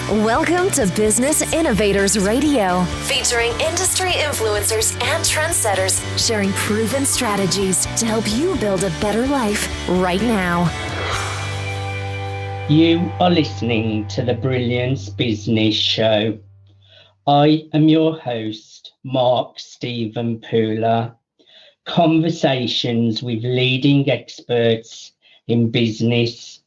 Welcome to Business Innovators Radio, featuring industry influencers and trendsetters sharing proven strategies to help you build a better life right now. You are listening to the Brilliance Business Show. I am your host, Mark Stephen Pooler. Conversations with leading experts in business.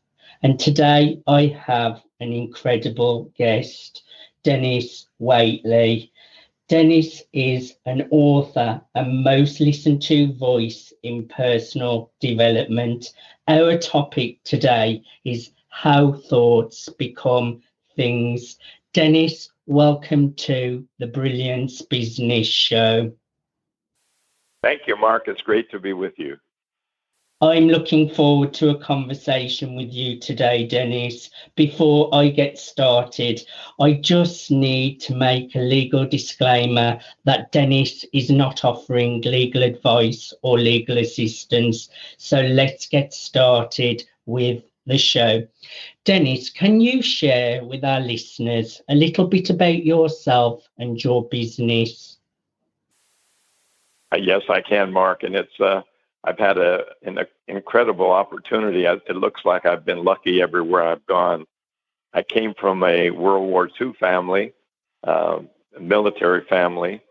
And today I have an incredible guest, Denis Waitley. Denis is an author and most listened to voice in personal development. Our topic today is how thoughts become things. Denis, welcome to the Brilliance Business Show. Thank you, Mark. It's great to be with you. I'm looking forward to a conversation with you today, Denis. Before I get started, I just need to make a legal disclaimer that Denis is not offering legal advice or legal assistance. So let's get started with the show. Denis, can you share with our listeners a little bit about yourself and your business? Yes, I can, Mark. And I've had an incredible opportunity. It looks like I've been lucky everywhere I've gone. I came from a World War II family, a military family,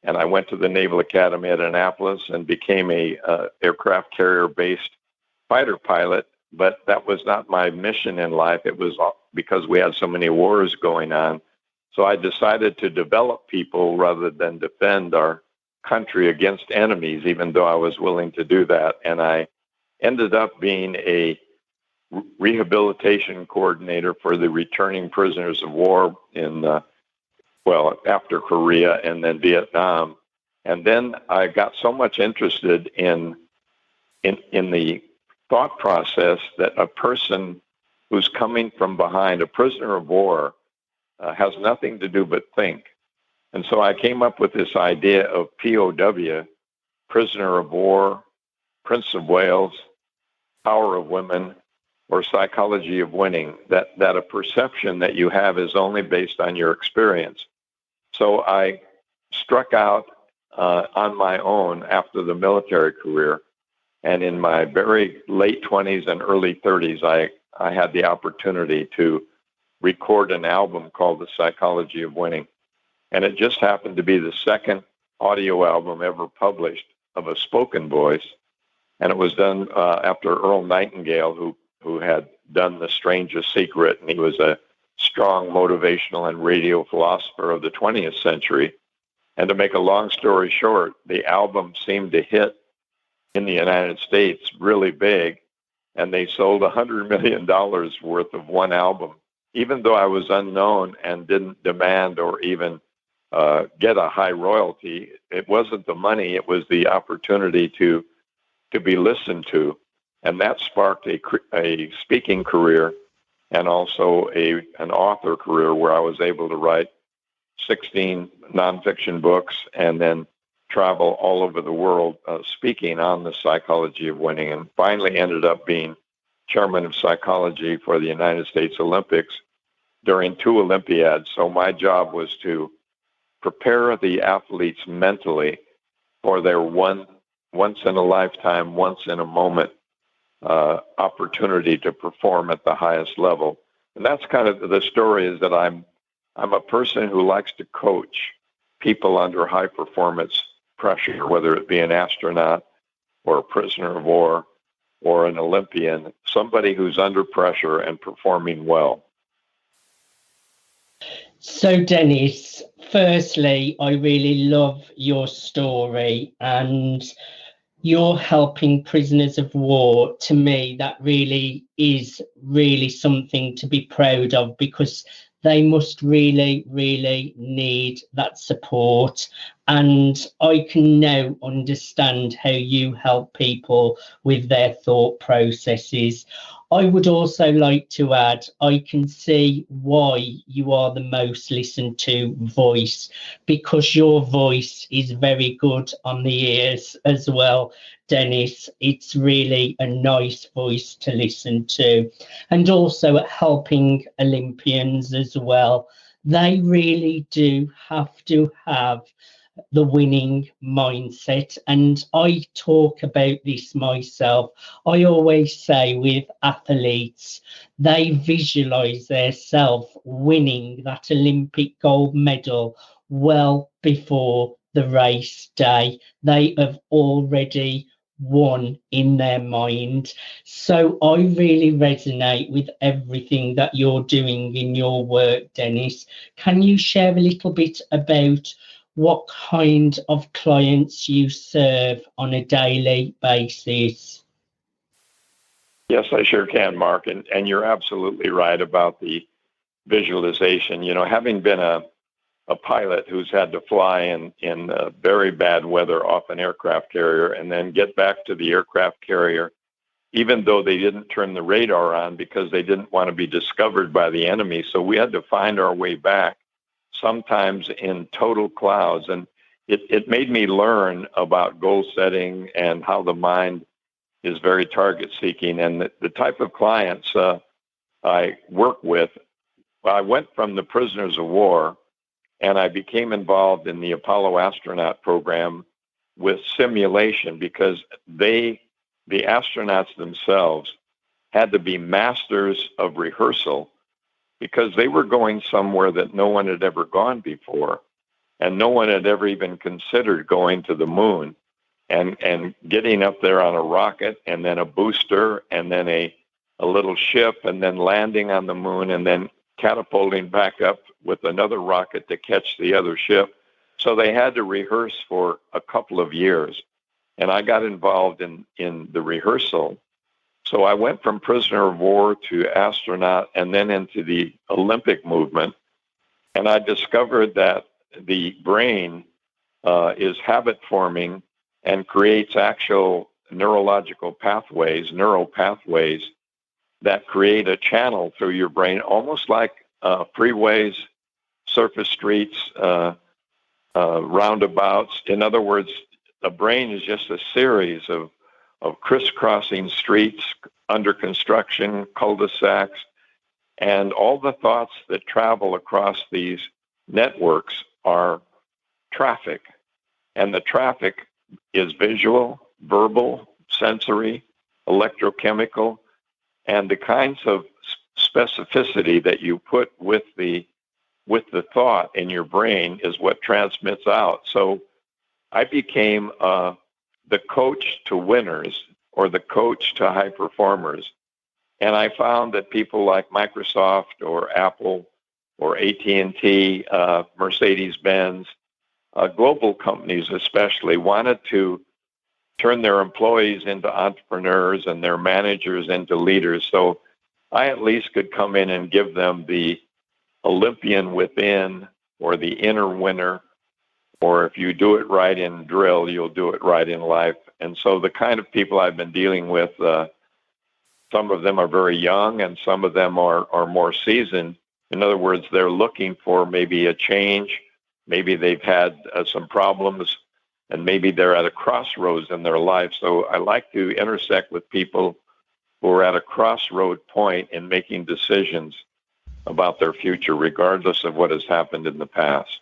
and I went to the Naval Academy at Annapolis and became a aircraft carrier-based fighter pilot. But that was not my mission in life. It was because we had so many wars going on. So I decided to develop people rather than defend our country against enemies, even though I was willing to do that. And I ended up being a rehabilitation coordinator for the returning prisoners of war after Korea and then Vietnam. And then I got so much interested in the thought process that a person who's coming from behind, a prisoner of war, has nothing to do but think. And so I came up with this idea of POW, prisoner of war, Prince of Wales, power of women, or psychology of winning, that a perception that you have is only based on your experience. So I struck out on my own after the military career. And in my very late 20s and early 30s, I had the opportunity to record an album called The Psychology of Winning. And it just happened to be the second audio album ever published of a spoken voice. And it was done after Earl Nightingale, who had done The Strangest Secret. And he was a strong motivational and radio philosopher of the 20th century. And to make a long story short, the album seemed to hit in the United States really big. And they sold $100 million worth of one album, even though I was unknown and didn't demand or even get a high royalty. It wasn't the money, it was the opportunity to be listened to. And that sparked a speaking career and also an author career where I was able to write 16 nonfiction books and then travel all over the world speaking on the psychology of winning, and finally ended up being chairman of psychology for the United States Olympics during 2 Olympiads. So my job was to prepare the athletes mentally for their once in a lifetime, once in a moment opportunity to perform at the highest level. And that's kind of the story, is that I'm a person who likes to coach people under high performance pressure, whether it be an astronaut or a prisoner of war or an Olympian, somebody who's under pressure and performing well. So, Denis, firstly, I really love your story, and you're helping prisoners of war. To me, that really is something to be proud of, because they must really need that support. And I can now understand how you help people with their thought processes. I would also like to add, I can see why you are the most listened to voice, because your voice is very good on the ears as well, Dennis. It's really a nice voice to listen to. And also at helping Olympians as well. They really do have to have the winning mindset. And I talk about this myself. I always say with athletes, they visualize themselves winning that Olympic gold medal well before the race day. They have already won in their mind. So I really resonate with everything that you're doing in your work, Dennis. Can you share a little bit about what kind of clients you serve on a daily basis? Yes, I sure can, Mark. And you're absolutely right about the visualization. You know, having been a pilot who's had to fly in very bad weather off an aircraft carrier and then get back to the aircraft carrier, even though they didn't turn the radar on because they didn't want to be discovered by the enemy. So we had to find our way back, sometimes in total clouds. And it made me learn about goal setting and how the mind is very target seeking. And the type of clients I work with, well, I went from the prisoners of war and I became involved in the Apollo astronaut program with simulation because the astronauts themselves had to be masters of rehearsal because they were going somewhere that no one had ever gone before, and no one had ever even considered going to the moon and getting up there on a rocket and then a booster and then a little ship and then landing on the moon and then catapulting back up with another rocket to catch the other ship. So they had to rehearse for a couple of years. And I got involved in the rehearsal. So I went from prisoner of war to astronaut and then into the Olympic movement. And I discovered that the brain is habit forming and creates actual neurological pathways, neural pathways that create a channel through your brain, almost like freeways, surface streets, roundabouts. In other words, the brain is just a series of crisscrossing streets under construction, cul-de-sacs, and all the thoughts that travel across these networks are traffic. And the traffic is visual, verbal, sensory, electrochemical, and the kinds of specificity that you put with the thought in your brain is what transmits out. So I became the coach to winners or the coach to high performers. And I found that people like Microsoft or Apple or AT&T, Mercedes-Benz, global companies especially, wanted to turn their employees into entrepreneurs and their managers into leaders. So I at least could come in and give them the Olympian within or the inner winner, or if you do it right in drill, you'll do it right in life. And so the kind of people I've been dealing with, some of them are very young and some of them are more seasoned. In other words, they're looking for maybe a change. Maybe they've had some problems and maybe they're at a crossroads in their life. So I like to intersect with people who are at a crossroad point in making decisions about their future, regardless of what has happened in the past.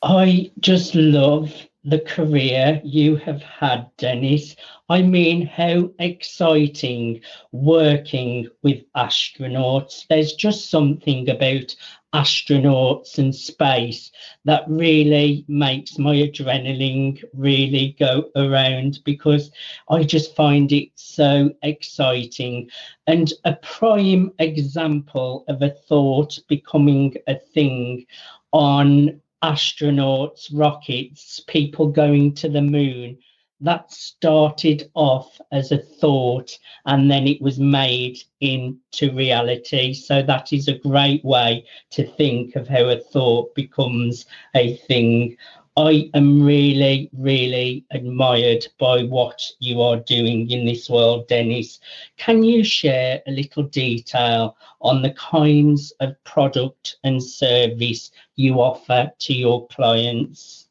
I just love the career you have had, Dennis. I mean, how exciting working with astronauts. There's just something about astronauts and space that really makes my adrenaline really go around because I just find it so exciting. And a prime example of a thought becoming a thing on astronauts, rockets, people going to the moon, that started off as a thought and then it was made into reality. So that is a great way to think of how a thought becomes a thing. I am really, really admired by what you are doing in this world, Denis. Can you share a little detail on the kinds of product and service you offer to your clients?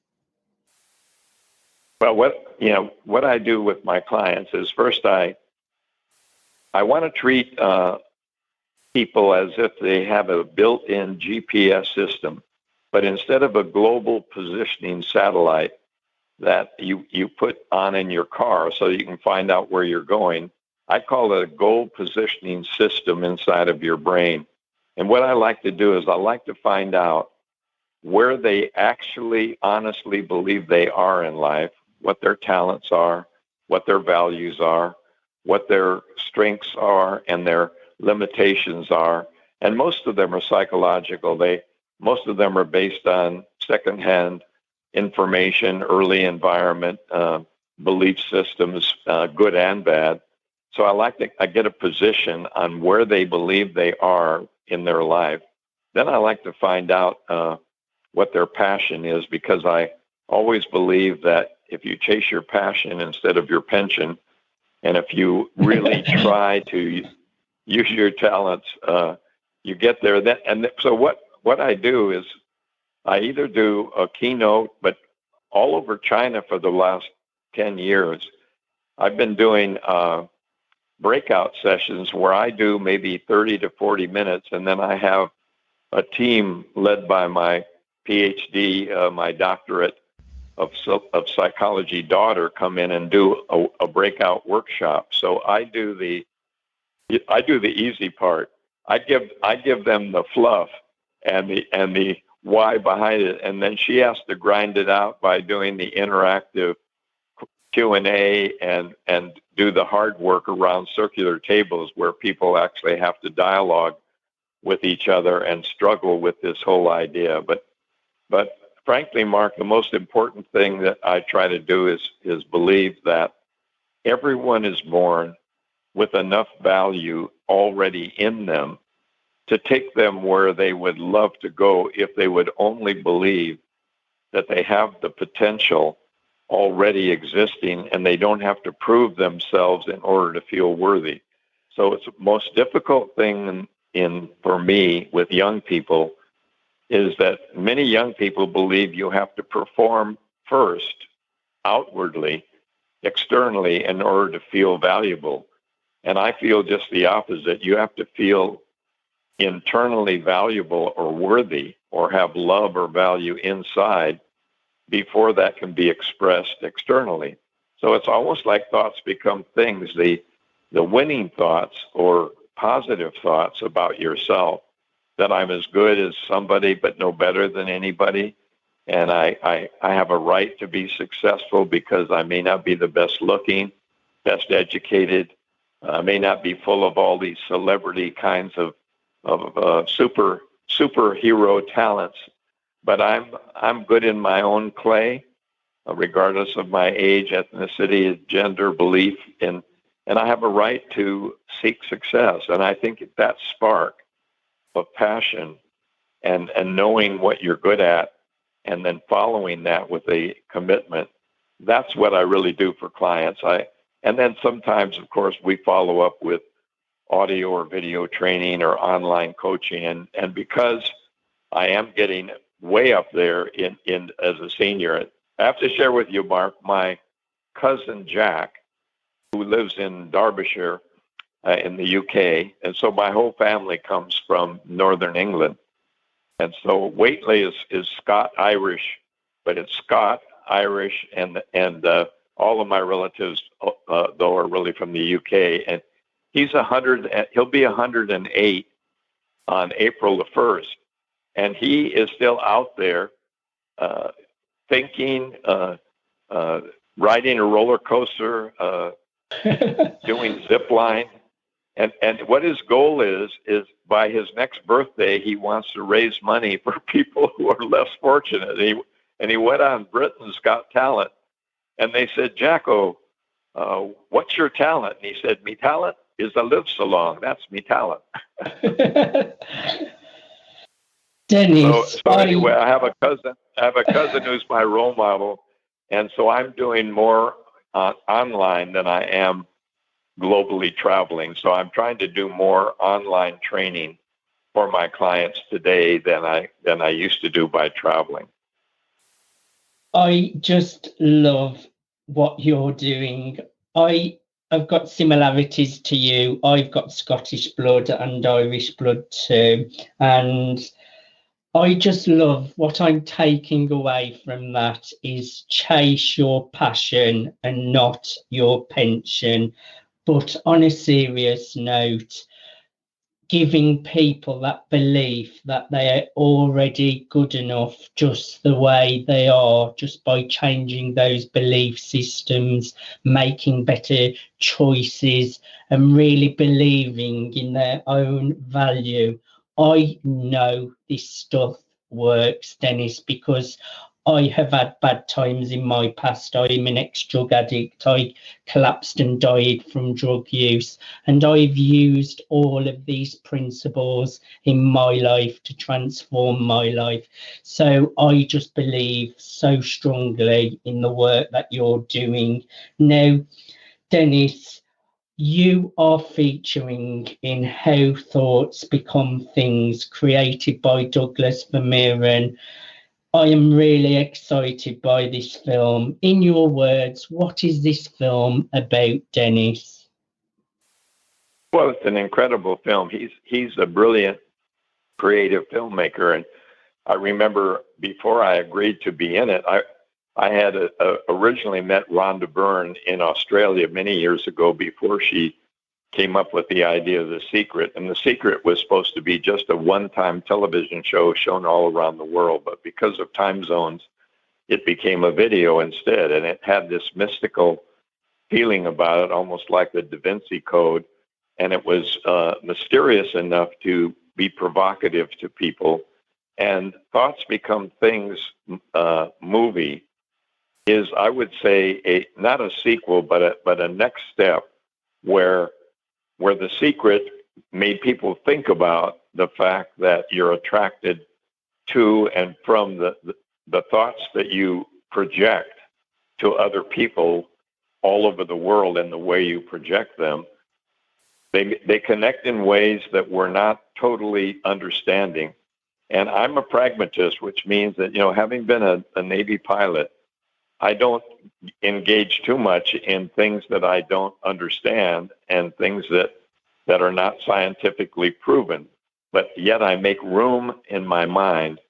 Well, what I do with my clients is first I want to treat people as if they have a built-in GPS system, but instead of a global positioning satellite that you put on in your car so you can find out where you're going, I call it a goal positioning system inside of your brain. And what I like to do is I like to find out where they actually honestly believe they are in life, what their talents are, what their values are, what their strengths are, and their limitations are. And most of them are psychological. Most of them are based on secondhand information, early environment, belief systems, good and bad. So I get a position on where they believe they are in their life. Then I like to find out what their passion is, because I always believe that if you chase your passion instead of your pension, and if you really try to use your talents, you get there. So what I do is I either do a keynote, but all over China for the last 10 years, I've been doing breakout sessions where I do maybe 30 to 40 minutes, and then I have a team led by my PhD, my doctorate of psychology daughter come in and do a breakout workshop. So I do the easy part. I give them the fluff and the why behind it, and then she has to grind it out by doing the interactive Q&A and do the hard work around circular tables where people actually have to dialogue with each other and struggle with this whole idea. But frankly, Mark, the most important thing that I try to do is believe that everyone is born with enough value already in them to take them where they would love to go if they would only believe that they have the potential already existing and they don't have to prove themselves in order to feel worthy. So it's the most difficult thing for me with young people is that many young people believe you have to perform first, outwardly, externally, in order to feel valuable. And I feel just the opposite. You have to feel internally valuable or worthy or have love or value inside before that can be expressed externally. So it's almost like thoughts become things. The winning thoughts or positive thoughts about yourself, that I'm as good as somebody but no better than anybody, and I have a right to be successful because I may not be the best looking, best educated, I may not be full of all these celebrity kinds of superhero talents, but I'm good in my own clay, regardless of my age, ethnicity, gender, belief, and I have a right to seek success. And I think that spark of passion and knowing what you're good at and then following that with a commitment, that's what I really do for clients. And then sometimes, of course, we follow up with audio or video training or online coaching. And because I am getting way up there in as a senior, I have to share with you, Mark, my cousin Jack, who lives in Derbyshire in the UK. And so my whole family comes from Northern England. And so Waitley is Scot-Irish, but it's Scot, Irish, and all of my relatives, though, are really from the UK. And he's 100. He'll be 108 on April the 1st, and he is still out there thinking, riding a roller coaster, doing zip line. And what his goal is by his next birthday, he wants to raise money for people who are less fortunate. And he went on Britain's Got Talent, and they said, Jacko, what's your talent? And he said, me talent is I live so long. That's me talent. Denis, so anyway, I have a I have a cousin who's my role model, and so I'm doing more online than I am globally traveling. So I'm trying to do more online training for my clients today than I used to do by traveling. I just love what you're doing. I've got similarities to you. I've got Scottish blood and Irish blood too. And I just love what I'm taking away from that is chase your passion and not your pension. But on a serious note, giving people that belief that they are already good enough just the way they are, just by changing those belief systems, making better choices, and really believing in their own value. I know this stuff works, Dennis, because I have had bad times in my past. I'm an ex-drug addict. I collapsed and died from drug use. And I've used all of these principles in my life to transform my life. So I just believe so strongly in the work that you're doing. Now, Dennis, you are featuring in How Thoughts Become Things, created by Douglas Vermeeren. I am really excited by this film. In your words, what is this film about, Dennis? Well, it's an incredible film. He's a brilliant creative filmmaker, and I remember before I agreed to be in it, I had originally met Rhonda Byrne in Australia many years ago before she came up with the idea of The Secret. And The Secret was supposed to be just a one-time television show shown all around the world. But because of time zones, it became a video instead. And it had this mystical feeling about it, almost like the Da Vinci Code. And it was mysterious enough to be provocative to people. And Thoughts Become Things movie is, I would say, not a sequel, but a next step where The Secret made people think about the fact that you're attracted to and from the thoughts that you project to other people all over the world and the way you project them. They connect in ways that we're not totally understanding. And I'm a pragmatist, which means that, having been a Navy pilot, I don't engage too much in things that I don't understand and things that are not scientifically proven. But yet I make room in my mind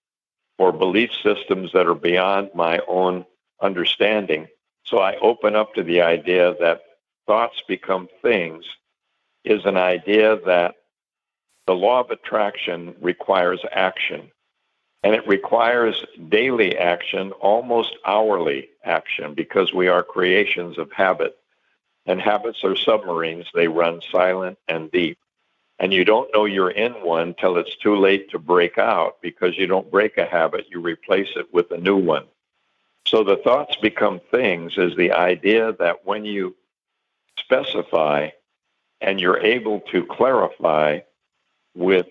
for belief systems that are beyond my own understanding. So I open up to the idea that thoughts become things is an idea that the law of attraction requires action. And it requires daily action, almost hourly action, because we are creations of habit. And habits are submarines. They run silent and deep. And you don't know you're in one till it's too late to break out, because you don't break a habit, you replace it with a new one. So the thoughts become things is the idea that when you specify and you're able to clarify with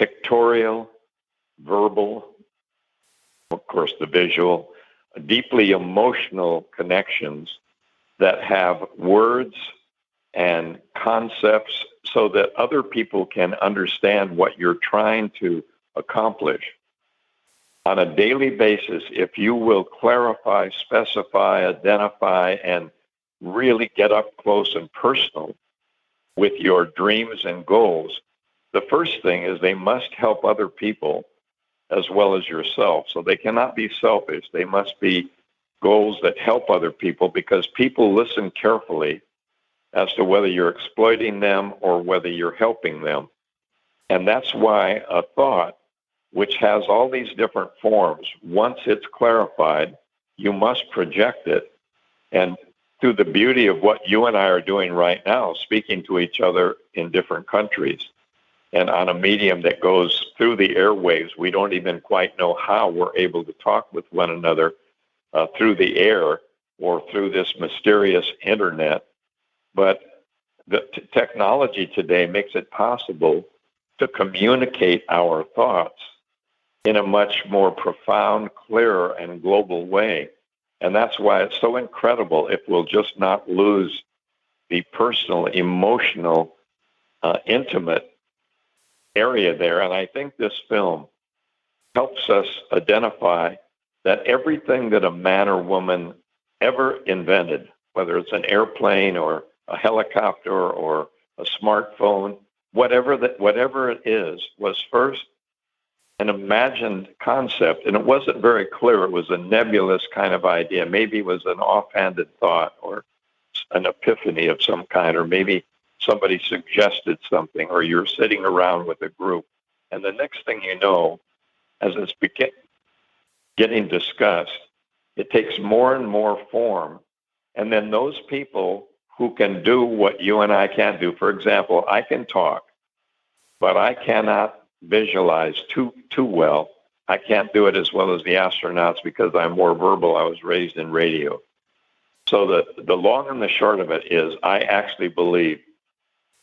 pictorial, verbal, of course the visual, deeply emotional connections that have words and concepts so that other people can understand what you're trying to accomplish. On a daily basis, if you will clarify, specify, identify, and really get up close and personal with your dreams and goals, the first thing is they must help other people as well as yourself. So they cannot be selfish. They must be goals that help other people, because people listen carefully as to whether you're exploiting them or whether you're helping them. And that's why a thought, which has all these different forms, once it's clarified, you must project it. And through the beauty of what you and I are doing right now, speaking to each other in different countries, and on a medium that goes through the airwaves, we don't even quite know how we're able to talk with one another through the air or through this mysterious internet. But the technology today makes it possible to communicate our thoughts in a much more profound, clearer, and global way. And that's why it's so incredible if we'll just not lose the personal, emotional, intimate area there. And I think this film helps us identify that everything that a man or woman ever invented, whether it's an airplane or a helicopter or a smartphone, whatever it is, was first an imagined concept, and it wasn't very clear. It was a nebulous kind of idea. Maybe it was an offhanded thought or an epiphany of some kind, or maybe somebody suggested something, or you're sitting around with a group. And the next thing you know, as it's getting discussed, it takes more and more form. And then those people who can do what you and I can't do, for example, I can talk, but I cannot visualize too well. I can't do it as well as the astronauts because I'm more verbal. I was raised in radio. So the long and the short of it is, I actually believe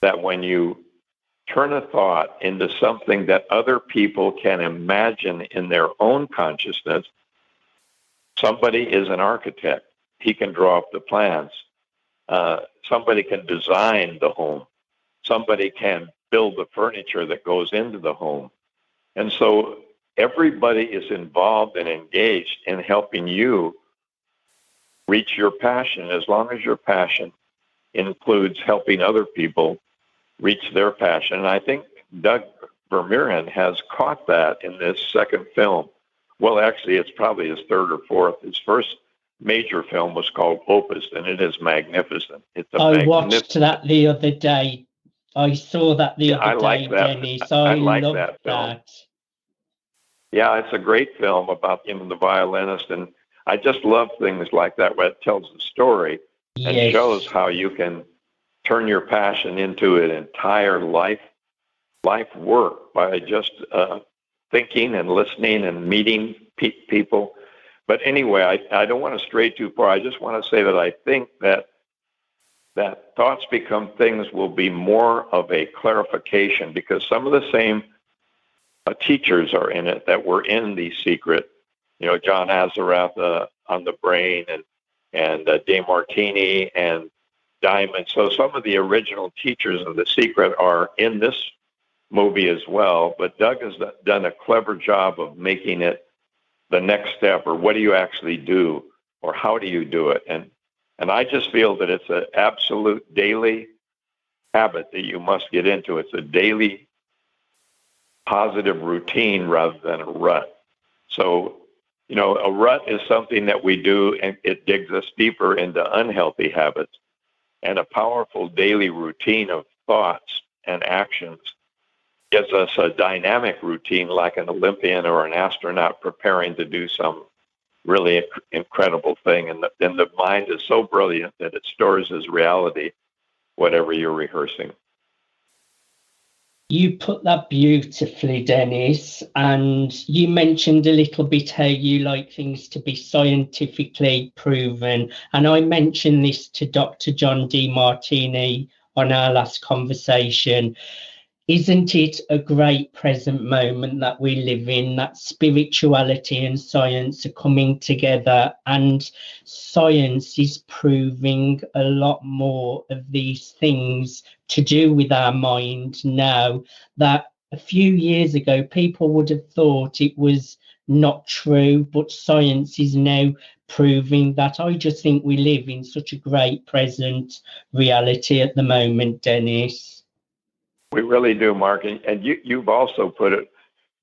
that when you turn a thought into something that other people can imagine in their own consciousness, somebody is an architect. He can draw up the plans. Somebody can design the home. Somebody can build the furniture that goes into the home. And so everybody is involved and engaged in helping you reach your passion, as long as your passion includes helping other people reach their passion. And I think Doug Vermeeren has caught that in this second film. Well, actually, it's probably his third or fourth. His first major film was called Opus, and it is magnificent. I watched that the other day. I saw that the other day, Dennis. I like that film. Yeah, it's a great film about the violinist, and I just love things like that where it tells the story and shows how you can turn your passion into an entire life work by just thinking and listening and meeting people. But anyway, I don't want to stray too far. I just want to say that I think that thoughts become things will be more of a clarification, because some of the same teachers are in it that were in The Secret. John Azarath on the brain, and DeMartini and Diamond. So some of the original teachers of The Secret are in this movie as well. But Doug has done a clever job of making it the next step, or what do you actually do, or how do you do it? And I just feel that it's an absolute daily habit that you must get into. It's a daily positive routine rather than a rut. So, a rut is something that we do, and it digs us deeper into unhealthy habits. And a powerful daily routine of thoughts and actions gives us a dynamic routine, like an Olympian or an astronaut preparing to do some really incredible thing. And the mind is so brilliant that it stores as reality whatever you're rehearsing. You put that beautifully, Dennis, and you mentioned a little bit how you like things to be scientifically proven. And I mentioned this to Dr. John DeMartini on our last conversation. Isn't it a great present moment that we live in, that spirituality and science are coming together, and science is proving a lot more of these things to do with our mind now that a few years ago people would have thought it was not true, but science is now proving that. I just think we live in such a great present reality at the moment, Dennis. We really do, Mark, and you've also put it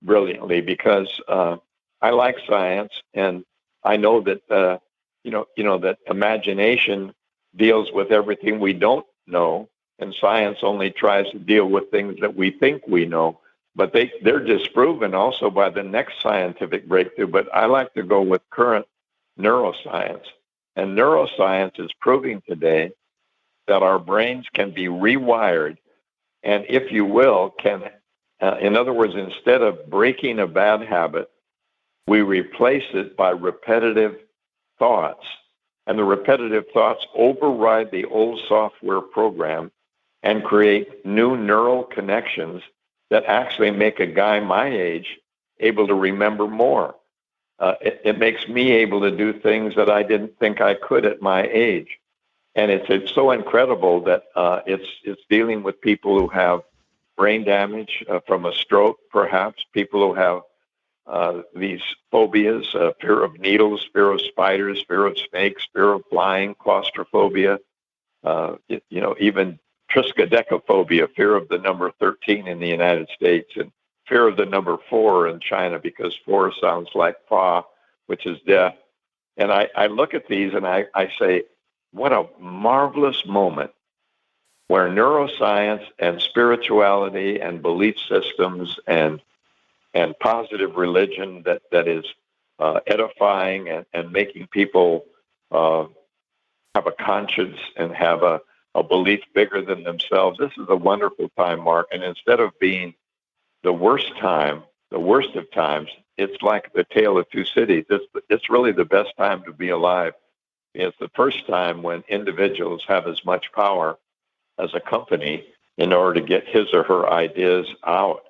brilliantly, because I like science, and I know that that imagination deals with everything we don't know, and science only tries to deal with things that we think we know. But they're disproven also by the next scientific breakthrough. But I like to go with current neuroscience, and neuroscience is proving today that our brains can be rewired. And if you will, in other words, instead of breaking a bad habit, we replace it by repetitive thoughts. And the repetitive thoughts override the old software program and create new neural connections that actually make a guy my age able to remember more. It makes me able to do things that I didn't think I could at my age. And it's so incredible that it's dealing with people who have brain damage from a stroke, perhaps, people who have these phobias, fear of needles, fear of spiders, fear of snakes, fear of flying, claustrophobia, even triskaidekaphobia, fear of the number 13 in the United States, and fear of the number 4 in China because 4 sounds like fa, which is death. And I look at these and I say, what a marvelous moment where neuroscience and spirituality and belief systems and positive religion that is edifying and making people have a conscience and have a belief bigger than themselves. This is a wonderful time, Mark. And instead of being the worst of times, it's like the tale of two cities. It's really the best time to be alive. It's the first time when individuals have as much power as a company in order to get his or her ideas out.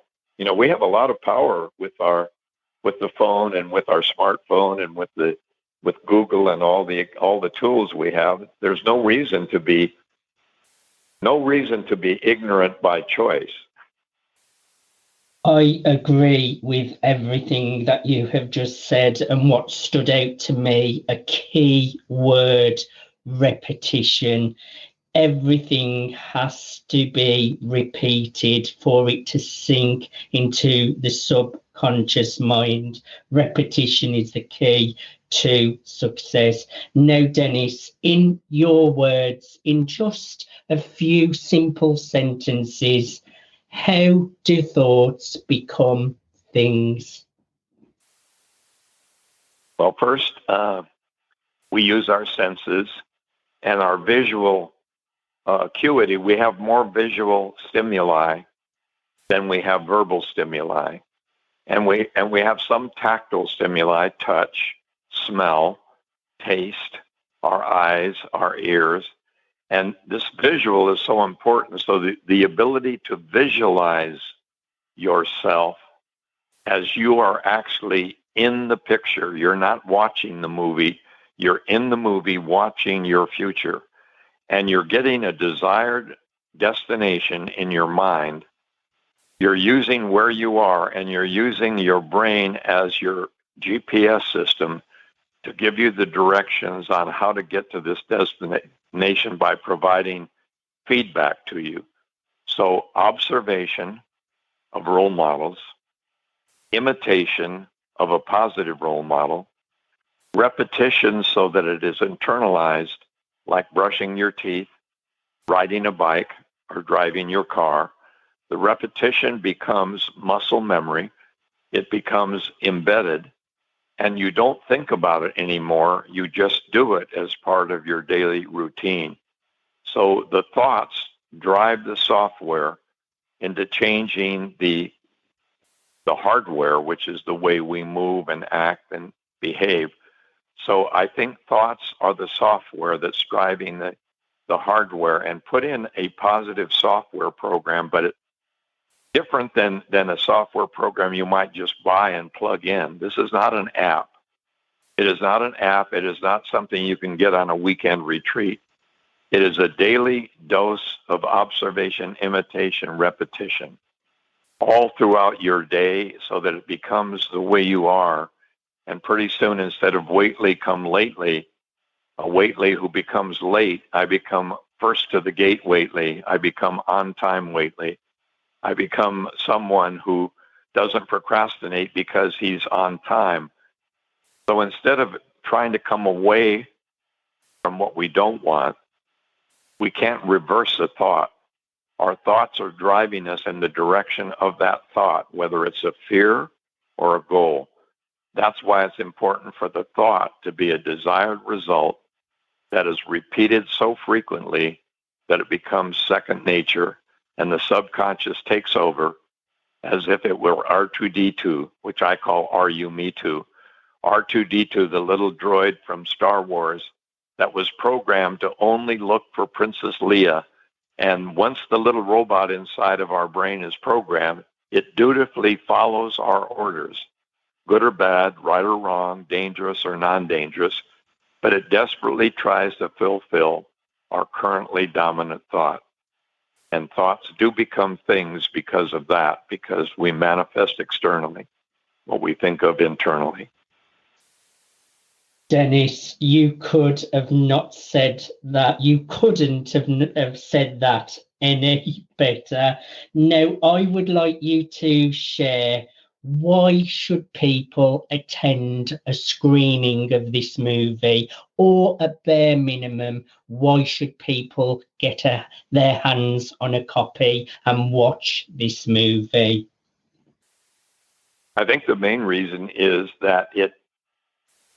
We have a lot of power with the phone and with our smartphone and with Google and all the tools we have. There's no reason to be ignorant by choice. I agree with everything that you have just said, and what stood out to me, a key word, repetition. Everything has to be repeated for it to sink into the subconscious mind. Repetition is the key to success. Now, Denis, in your words, in just a few simple sentences, how do thoughts become things? Well, first, we use our senses and our visual acuity. We have more visual stimuli than we have verbal stimuli. And we have some tactile stimuli, touch, smell, taste, our eyes, our ears. And this visual is so important. So the ability to visualize yourself as you are actually in the picture. You're not watching the movie. You're in the movie watching your future. And you're getting a desired destination in your mind. You're using where you are, and you're using your brain as your GPS system to give you the directions on how to get to this destination by providing feedback to you. So observation of role models, imitation of a positive role model, repetition so that it is internalized, like brushing your teeth, riding a bike, or driving your car. The repetition becomes muscle memory. It becomes embedded, and you don't think about it anymore. You just do it as part of your daily routine. So the thoughts drive the software into changing the hardware, which is the way we move and act and behave. So I think thoughts are the software that's driving the hardware, and put in a positive software program, but it's different than a software program you might just buy and plug in. This is not an app. It is not an app. It is not something you can get on a weekend retreat. It is a daily dose of observation, imitation, repetition, all throughout your day so that it becomes the way you are. And pretty soon, instead of Waitley come lately, a Waitley who becomes late, I become first to the gate Waitley. I become on time Waitley. I become someone who doesn't procrastinate because he's on time. So instead of trying to come away from what we don't want, we can't reverse a thought. Our thoughts are driving us in the direction of that thought, whether it's a fear or a goal. That's why it's important for the thought to be a desired result that is repeated so frequently that it becomes second nature, and the subconscious takes over as if it were R2-D2, which I call Are You Me Too. R2-D2, the little droid from Star Wars that was programmed to only look for Princess Leia. And once the little robot inside of our brain is programmed, it dutifully follows our orders. good or bad, right or wrong, dangerous or non-dangerous, but it desperately tries to fulfill our currently dominant thought. And thoughts do become things because of that, because we manifest externally what we think of internally. Denis, you could have not said that. You couldn't have said that any better. Now, I would like you to share, why should people attend a screening of this movie? Or at bare minimum, why should people get their hands on a copy and watch this movie? I think the main reason is that it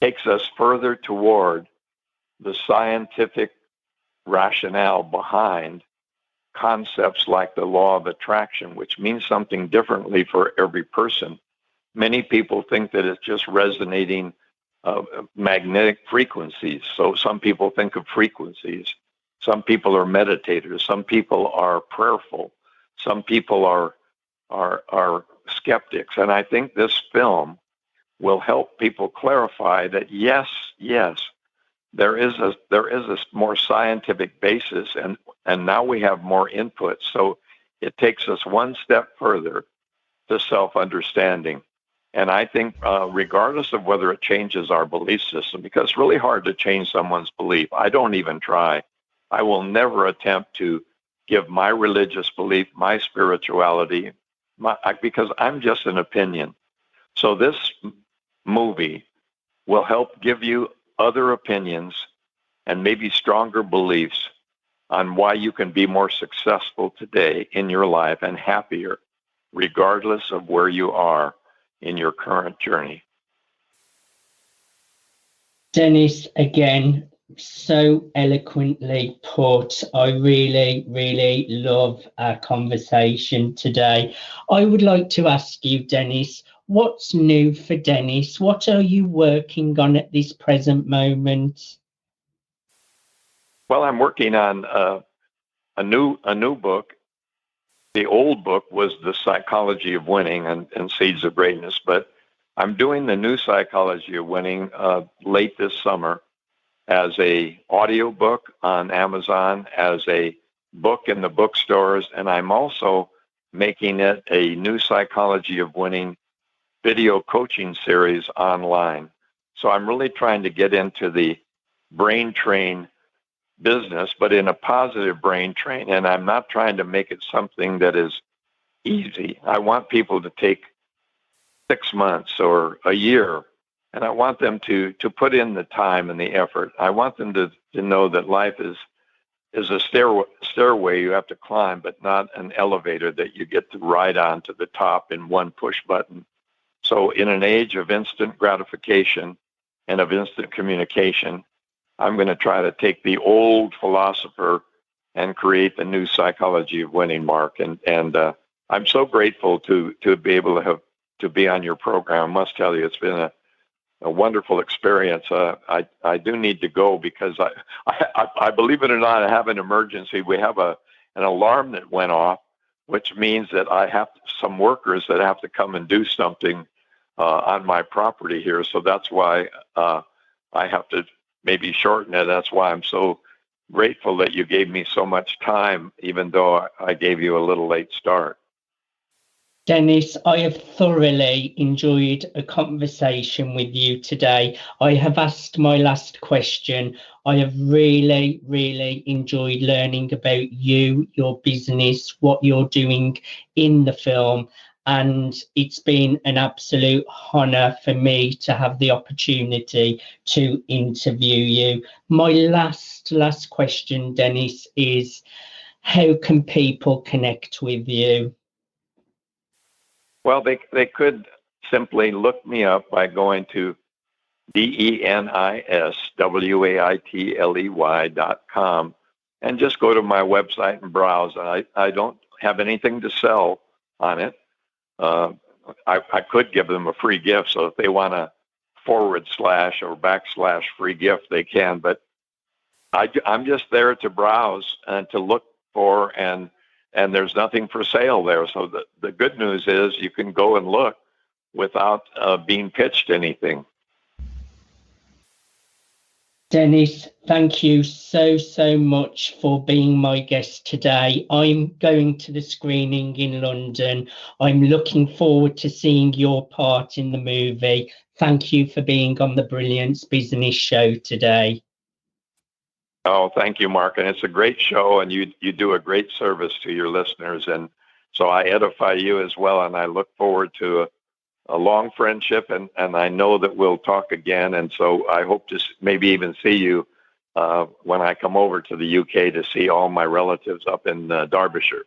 takes us further toward the scientific rationale behind concepts like the law of attraction, which means something differently for every person. Many people think that it's just resonating magnetic frequencies. So some people think of frequencies. Some people are meditators. Some people are prayerful. Some people are skeptics. And I think this film will help people clarify that yes, there is a more scientific basis, and now we have more input. So it takes us one step further to self-understanding. And I think regardless of whether it changes our belief system, because it's really hard to change someone's belief. I don't even try. I will never attempt to give my religious belief, my spirituality, because I'm just an opinion. So this movie will help give you other opinions and maybe stronger beliefs on why you can be more successful today in your life and happier, regardless of where you are in your current journey. Denis, again, so eloquently put. I really, really love our conversation today. I would like to ask you, Denis, what's new for Denis? What are you working on at this present moment? Well, I'm working on a new book. The old book was The Psychology of Winning and Seeds of Greatness, but I'm doing the new Psychology of Winning late this summer as a audio book on Amazon, as a book in the bookstores, and I'm also making it a new Psychology of Winning video coaching series online. So I'm really trying to get into the brain train business, but in a positive brain train. And I'm not trying to make it something that is easy. I want people to take 6 months or a year, and I want them to put in the time and the effort. I want them to know that life is a stairway you have to climb, but not an elevator that you get to ride on to the top in one push button. So in an age of instant gratification and of instant communication, I'm going to try to take the old philosopher and create the new Psychology of Winning, Mark. And I'm so grateful to be able to be on your program. I must tell you, it's been a wonderful experience. I do need to go because I believe it or not, I have an emergency. We have an alarm that went off, which means that I have some workers that have to come and do something on my property here. So that's why I have to maybe shorten it. That's why I'm so grateful that you gave me so much time, even though I gave you a little late start. Denis, I have thoroughly enjoyed a conversation with you today. I have asked my last question. I have really, really enjoyed learning about you, your business, what you're doing in the film. And it's been an absolute honor for me to have the opportunity to interview you. My last question, Denis, is how can people connect with you? Well, they could simply look me up by going to DenisWaitley.com and just go to my website and browse. I don't have anything to sell on it. I could give them a free gift, so if they want a / or / free gift, they can. But I'm just there to browse and to look for, and there's nothing for sale there. So the good news is you can go and look, without being pitched anything. Denis, thank you so much for being my guest today. I'm going to the screening in London. I'm looking forward to seeing your part in the movie. Thank you for being on the Brilliance Business Show today. Oh, thank you, Mark. And it's a great show, and you do a great service to your listeners. And so I edify you as well, and I look forward to a long friendship, and I know that we'll talk again. And so I hope to maybe even see you when I come over to the UK to see all my relatives up in Derbyshire.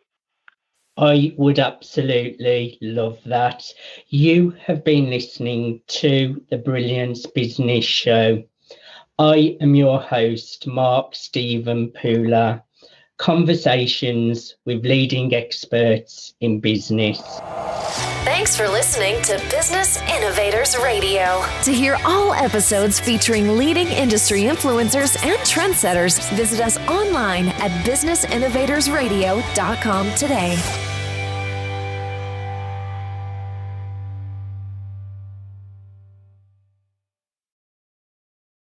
I would absolutely love that. You have been listening to the Brilliance Business Show. I am your host, Mark Stephen Pooler. Conversations with leading experts in business. Thanks for listening to Business Innovators Radio. To hear all episodes featuring leading industry influencers and trendsetters, visit us online at businessinnovatorsradio.com today.